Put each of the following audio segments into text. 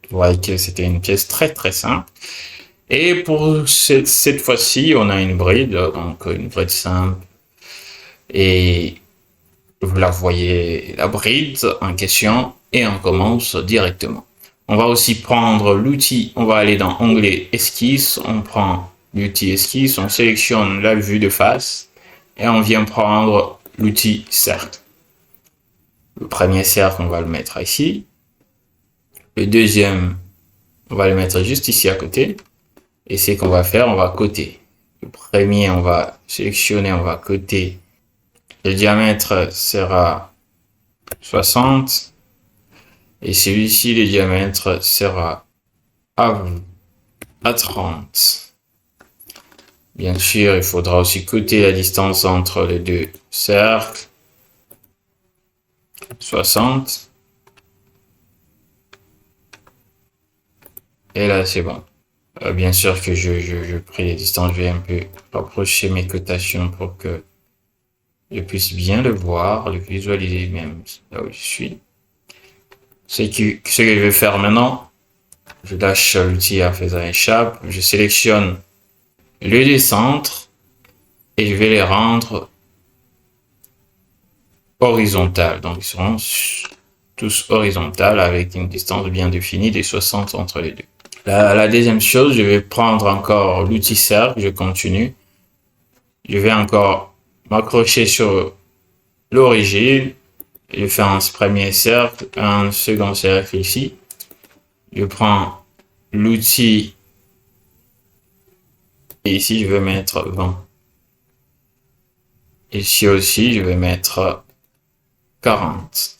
Vous voyez que c'était une pièce très simple. Et pour cette fois-ci, on a une bride, donc une bride simple. Et vous la voyez, la bride en question, et on commence directement. On va aussi prendre l'outil, on va aller dans onglet esquisse, on prend l'outil esquisse, on sélectionne la vue de face, et on vient prendre l'outil cercle. Le premier cercle, on va le mettre ici. Le deuxième, on va le mettre juste ici à côté. Et c'est qu'on va faire, on va coter. Le premier, on va sélectionner, on va coter. Le diamètre sera 60. Et celui-ci, le diamètre sera à 30. Bien sûr, il faudra aussi coter la distance entre les deux cercles. 60. Et là, c'est bon. Bien sûr que je pris les distances, je vais un peu rapprocher mes cotations pour que je puisse bien le voir, le visualiser même là où je suis. Ce que je vais faire maintenant, je lâche l'outil à faisant échappe, je sélectionne le décentre et je vais les rendre horizontales. Donc ils seront tous horizontales avec une distance bien définie des 60 entre les deux. La deuxième chose, je vais prendre encore l'outil cercle, je continue. Je vais encore m'accrocher sur l'origine. Je fais un premier cercle, un second cercle ici. Je prends l'outil et ici je vais mettre 20. Ici aussi je vais mettre 40.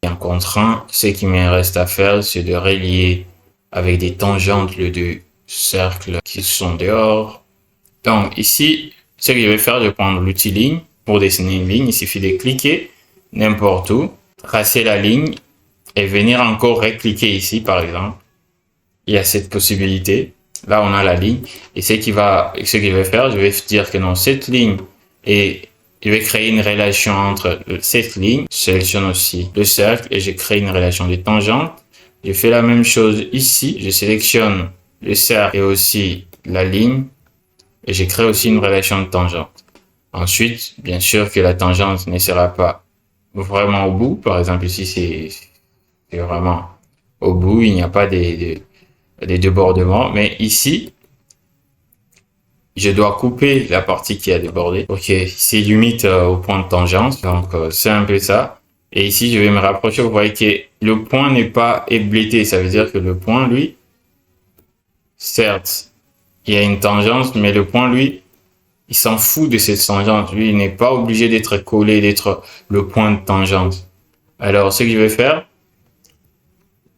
Et en contraint, ce qui me reste à faire, c'est de relier avec des tangentes les deux cercles qui sont dehors. Donc ici, ce que je vais faire, je vais prendre l'outil ligne. Pour dessiner une ligne, il suffit de cliquer n'importe où, tracer la ligne et venir encore recliquer ici par exemple. Il y a cette possibilité. Là, on a la ligne. Et ce que je vais faire, je vais dire que non, cette ligne, et je vais créer une relation entre cette ligne. Je sélectionne aussi le cercle et je crée une relation de tangente. Je fais la même chose ici. Je sélectionne le cercle et aussi la ligne. Et je crée aussi une relation de tangente. Ensuite, bien sûr que la tangente ne sera pas vraiment au bout. Par exemple, ici, c'est vraiment au bout. Il n'y a pas des débordements. Mais ici, je dois couper la partie qui a débordé. Ok, c'est limite au point de tangente. Donc, c'est un peu ça. Et ici, je vais me rapprocher. Vous voyez que le point n'est pas éblété. Ça veut dire que le point, lui, certes, il y a une tangente, mais le point, lui, il s'en fout de cette tangente. Lui, il n'est pas obligé d'être collé, d'être le point de tangente. Alors, ce que je vais faire,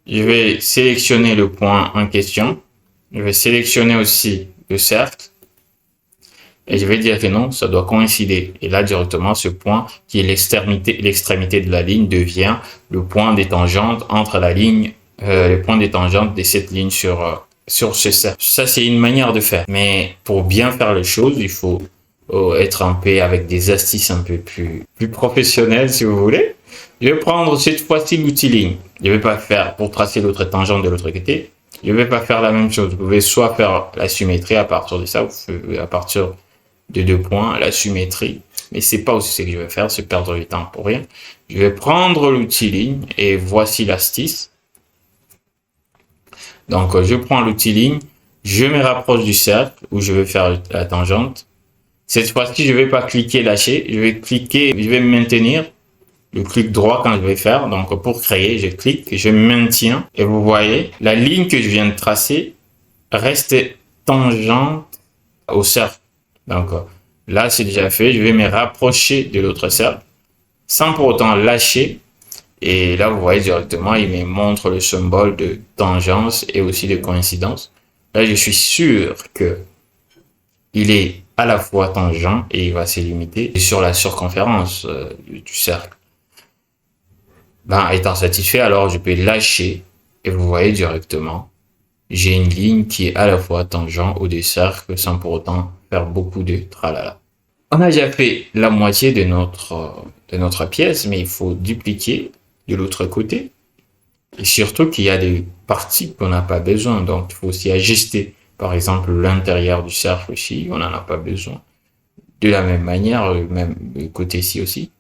je vais sélectionner le point en question. Je vais sélectionner aussi le cercle. Et je vais dire que non, ça doit coïncider. Et là, directement, ce point qui est l'extrémité de la ligne devient le point des tangentes entre la ligne, le point des tangentes de cette ligne sur ce cercle. Ça, c'est une manière de faire. Mais pour bien faire les choses, il faut être un peu avec des astuces un peu plus professionnelles, si vous voulez. Je vais prendre cette fois-ci l'outil ligne. Je vais pas faire pour tracer l'autre tangente de l'autre côté. Je vais pas faire la même chose. Vous pouvez soit faire la symétrie à partir de ça, ou à partir de 2 points, la symétrie. Mais c'est pas aussi ce que je vais faire, c'est perdre du temps pour rien. Je vais prendre l'outil ligne et voici l'astuce. Donc, je prends l'outil ligne, je me rapproche du cercle où je vais faire la tangente. Cette fois-ci, je vais pas cliquer, lâcher. Je vais cliquer, je vais maintenir le clic droit quand je vais faire. Donc, pour créer, je clique, je maintiens. Et vous voyez, la ligne que je viens de tracer reste tangente au cercle. Donc, là, c'est déjà fait. Je vais me rapprocher de l'autre cercle sans pour autant lâcher. Et là, vous voyez directement, il me montre le symbole de tangence et aussi de coïncidence. Là, je suis sûr que il est à la fois tangent et il va se limiter sur la circonférence du cercle. Ben, étant satisfait, alors je peux lâcher et vous voyez directement, j'ai une ligne qui est à la fois tangent au des cercles sans pour autant faire beaucoup de tralala. On a déjà fait la moitié de notre pièce, mais il faut dupliquer de l'autre côté. Et surtout qu'il y a des parties qu'on n'a pas besoin. Donc, il faut aussi ajuster. Par exemple, l'intérieur du cercle aussi, on n'en a pas besoin. De la même manière, même côté ci aussi.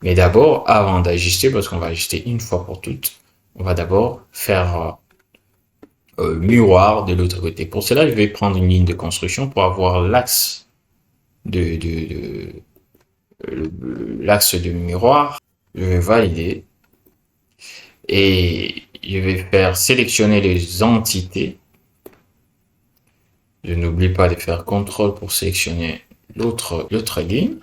Mais d'abord, avant d'ajuster, parce qu'on va ajuster une fois pour toutes, on va d'abord faire miroir de l'autre côté. Pour cela, je vais prendre une ligne de construction pour avoir l'axe l'axe de miroir. Je vais valider et je vais faire sélectionner les entités. Je n'oublie pas de faire CTRL pour sélectionner l'autre ligne.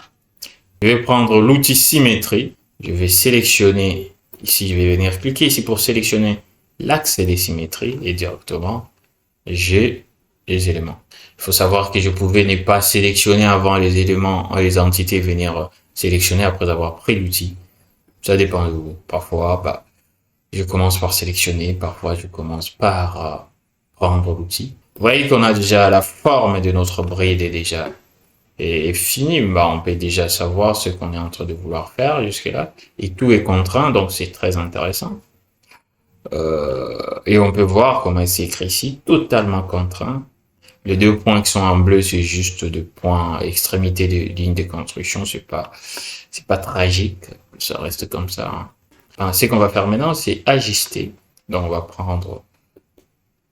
Je vais prendre l'outil symétrie. Je vais sélectionner ici, je vais venir cliquer ici pour sélectionner l'axe des symétries et directement j'ai les éléments. Il faut savoir que je pouvais ne pas sélectionner avant les éléments, les entités, venir sélectionner après avoir pris l'outil. Ça dépend de vous. Parfois, je commence par sélectionner, parfois je commence par prendre l'outil. Vous voyez qu'on a déjà la forme de notre bride est finie. On peut déjà savoir ce qu'on est en train de vouloir faire jusque-là. Et tout est contraint, donc c'est très intéressant. Et on peut voir comment c'est écrit ici, totalement contraint. Les deux points qui sont en bleu, c'est juste de points extrémité de ligne de construction. C'est pas tragique. Ça reste comme ça. Enfin, ce qu'on va faire maintenant, c'est ajuster. Donc, on va prendre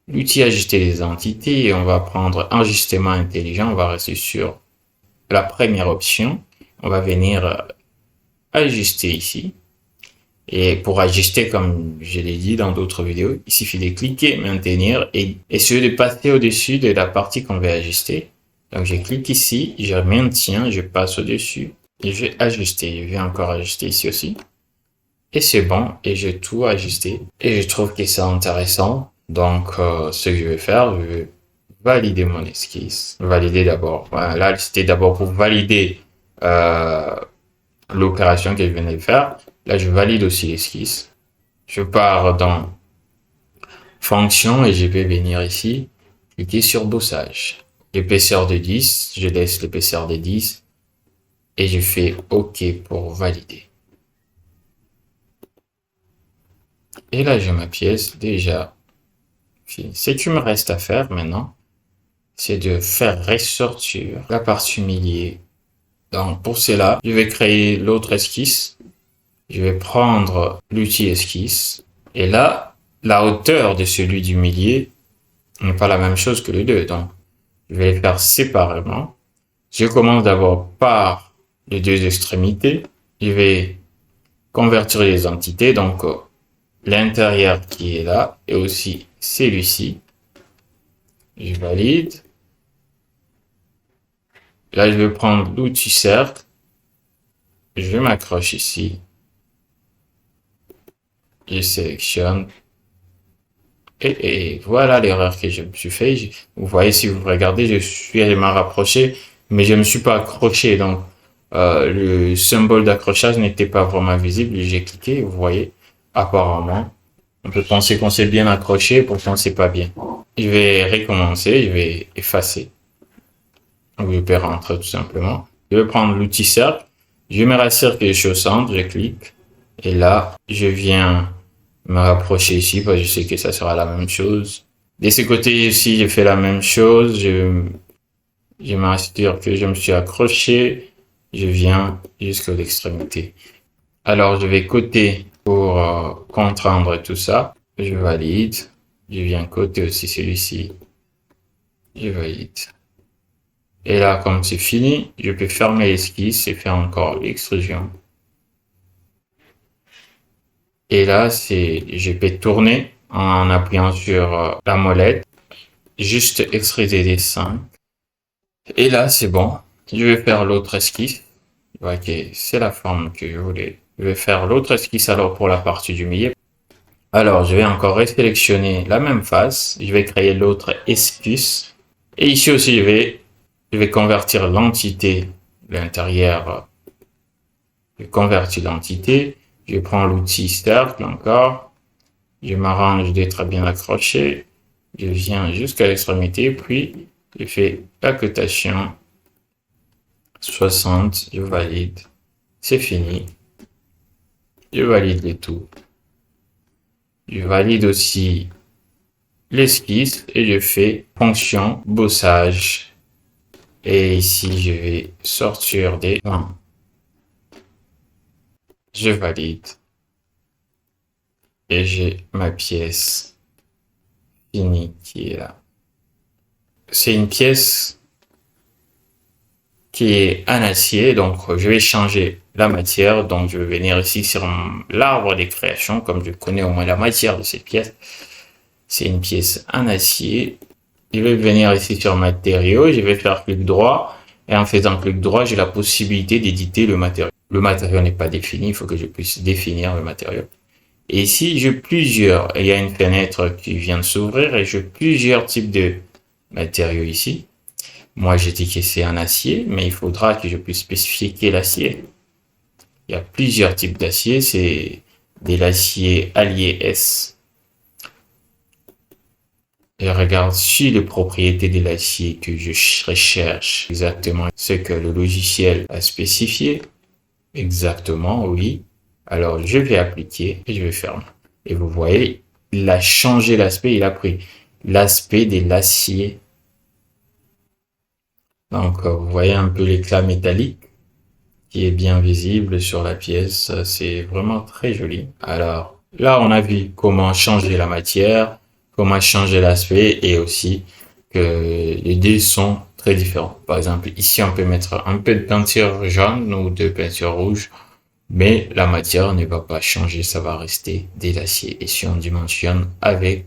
l'outil ajuster les entités et on va prendre ajustement intelligent. On va rester sur la première option. On va venir ajuster ici. Et pour ajuster, comme je l'ai dit dans d'autres vidéos, il suffit de cliquer, maintenir et essayer de passer au-dessus de la partie qu'on veut ajuster. Donc, je clique ici, je maintiens, je passe au-dessus et je vais ajuster. Je vais encore ajuster ici aussi. Et c'est bon, et j'ai tout ajusté. Et je trouve que c'est intéressant. Donc, ce que je vais faire, je vais valider mon esquisse. Valider d'abord. Voilà, là, c'était d'abord pour valider l'opération que je venais de faire. Là, je valide aussi l'esquisse. Je pars dans fonction et je vais venir ici, cliquer sur bossage. L'épaisseur de 10, je laisse l'épaisseur de 10 et je fais OK pour valider. Et là, j'ai ma pièce déjà finie. Ce qu'il me reste à faire maintenant, c'est de faire ressortir la partie milieu. Donc, pour cela, je vais créer l'autre esquisse. Je vais prendre l'outil esquisse. Et là, la hauteur de celui du milieu n'est pas la même chose que les deux. Donc, je vais les faire séparément. Je commence d'abord par les deux extrémités. Je vais convertir les entités. Donc, l'intérieur qui est là et aussi celui-ci. Je valide. Là, je vais prendre l'outil cercle. Je m'accroche ici. Je sélectionne. Et voilà l'erreur que je me suis fait. Vous voyez, si vous regardez, je suis allé m'en rapprocher, mais je ne me suis pas accroché. Donc, le symbole d'accrochage n'était pas vraiment visible. J'ai cliqué, vous voyez, apparemment. On peut penser qu'on s'est bien accroché, pourtant c'est pas bien. Je vais recommencer, je vais effacer. Je vais rentrer tout simplement. Je vais prendre l'outil cercle. Je vais me rassurer que je suis au centre, je clique. Et là, je viens me rapprocher ici parce que je sais que ça sera la même chose. De ce côté ici, je fais la même chose. Je m'assure que je me suis accroché. Je viens jusqu'à l'extrémité. Alors, je vais coter pour contraindre tout ça. Je valide. Je viens coter aussi celui-ci. Je valide. Et là, comme c'est fini, je peux fermer l'esquisse et faire encore l'extrusion. Et là, je peux tourner en appuyant sur la molette, juste extruder les 5. Et là, c'est bon. Je vais faire l'autre esquisse. Ok, c'est la forme que je voulais. Je vais faire l'autre esquisse alors pour la partie du milieu. Alors, je vais encore resélectionner la même face. Je vais créer l'autre esquisse. Et ici aussi, je vais convertir l'entité, l'intérieur. Je convertis l'entité. Je prends l'outil cercle encore. Je m'arrange d'être bien accroché. Je viens jusqu'à l'extrémité, puis je fais la cotation 60. Je valide. C'est fini. Je valide les tout. Je valide aussi l'esquisse et je fais fonction bossage. Et ici, je vais sortir des points. Je valide. Et j'ai ma pièce finie qui est là. C'est une pièce qui est en acier, donc je vais changer la matière. Donc je vais venir ici sur l'arbre des créations, comme je connais au moins la matière de cette pièce. C'est une pièce en acier. Je vais venir ici sur matériaux, je vais faire clic droit. Et en faisant clic droit, j'ai la possibilité d'éditer le matériau. Le matériau n'est pas défini, il faut que je puisse définir le matériau. Et ici, j'ai plusieurs. Il y a une fenêtre qui vient de s'ouvrir et j'ai plusieurs types de matériaux ici. Moi, j'ai dit que c'est en acier, mais il faudra que je puisse spécifier quel acier. Il y a plusieurs types d'acier. C'est de l'acier allié S. Je regarde sur les propriétés de l'acier que je recherche exactement ce que le logiciel a spécifié. Exactement, oui. Alors, je vais appliquer et je vais fermer. Et vous voyez, il a changé l'aspect, il a pris l'aspect de l'acier. Donc, vous voyez un peu l'éclat métallique qui est bien visible sur la pièce. C'est vraiment très joli. Alors, là, on a vu comment changer la matière, comment changer l'aspect et aussi que les deux sont très différents. Par exemple, ici, on peut mettre un peu de peinture jaune ou de peinture rouge. Mais la matière ne va pas changer, ça va rester de l'acier. Et si on dimensionne avec,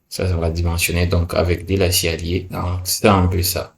ça va dimensionner donc avec de l'acier allié. Donc c'est un peu ça.